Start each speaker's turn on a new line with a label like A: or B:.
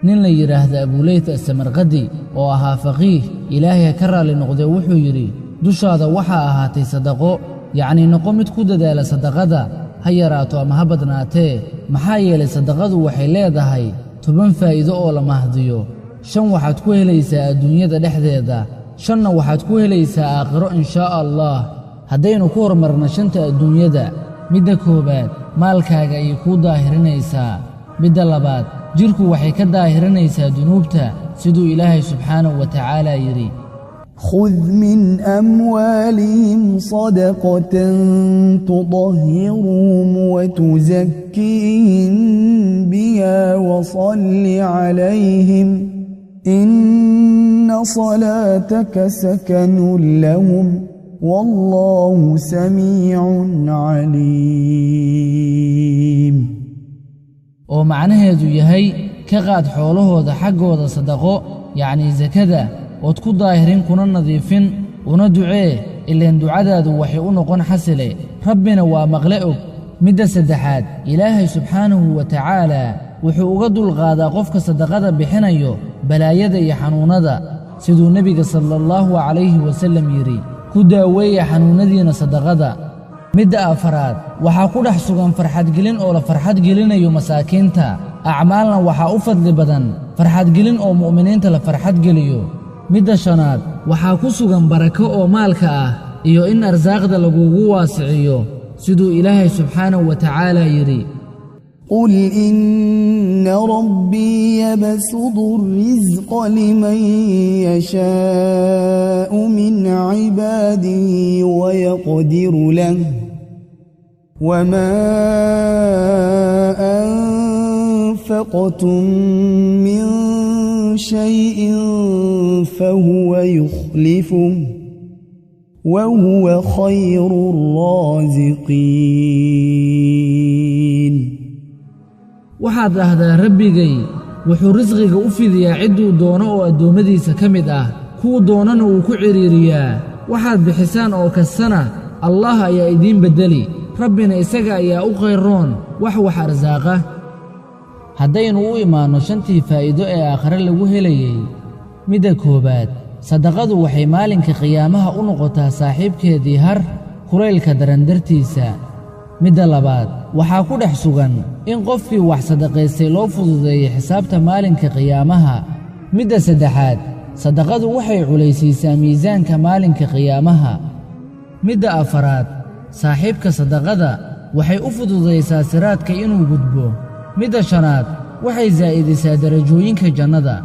A: nin la yiraahdo Abu Layth as-Samarqadi oo ahaa faqiih Ilaahay ka raali noqday wuxuu yiri dushaada waxa ahaatay sadaqo yacni noqo mid ku dadaala sadaqada ha yaraato ama ha badnaatee maxaa yeelay sadaqadu waxay leedahay 10 faa'iido oo la mahdiyo 5 waxaad ku helaysaa adduunyada dhexdeeda 5 waxaad ku helaysaa aakhiro insha Allah haddaynu ku hormarno 5 adduunyada midda koobaad maalkaaga ay ku daahirinaysaa midda labaad jirku waxay ka daahirinaysaa dunuubta sidoo Ilaahay subhanahu wa ta'ala yiri
B: خذ من أموالهم صدقة تطهرهم وتزكيهم بها وصل عليهم إن صلاتك سكن لهم والله سميع عليم
A: oo macnaheedu yahay ka qaad xoolahooda xaggooda sadaqo yacni zakada ood ku daahirin kuna nadiifin una ducee ileen ducadaadu waxay u noqon xasile rabbina waa maqle og midda saddexaad Ilaahay subhanahu wa ta'ala wuxuu uga dulqaadaa qofka sadaqada bixinayo balaayada iyo xanuunada sidoo nabiga sallallahu alayhi wa sallam yiri ku daaweeya xanuunadiina sadaqada midda afaraad waxaa ku dhex sugan farxad gelin oo la farxad gelinayo masaakiinta acmaalna waxaa u fadli badan farxad gelin oo mu'miniinta la farxad geliyo midda shanaad waxaa ku sugan barako oo maalka ah iyo in arsaaqda lagugu waasiciyo sidoo Ilaahay subhanahu wa ta'ala yiri
B: قل إن ربي يبسط الرزق لمن يشاء من عباده ويقدر له وما أنفقتم من شيء فهو يخلفه وهو خير الرازقين
A: waxaad dhahdaa rabbigay wuxuu risqiga u fidiyaa ciduu doono oo adoomadiisa kamid ah kuwa doonana uu ku ciriiriyaa waxaad bixisaan oo kasana Allah ayaa idin bedeli rabbina isaga ayaa u khayroon wax arsaaqa haddaynu u imaano 5 faa'iido ee aakhire lagu helayay midda koobaad sadaqadu waxay maalinka qiyaamaha u noqotaa saaxiibkeedii har kuleylka darandartiisa midda labaad waxaa ku dhex sugan in qofkii wax sadaqaystay loo fududeeyo xisaabta maalinka qiyaamaha midda saddexaad sadaqadu waxay culaysiisaa miisaanka maalinka qiyaamaha midda afaraad saaxiibka sadaqada waxay u fududeysaa siraadka inuu gudbo midda shanaad waxay zaa'idisaa darajooyinka jannada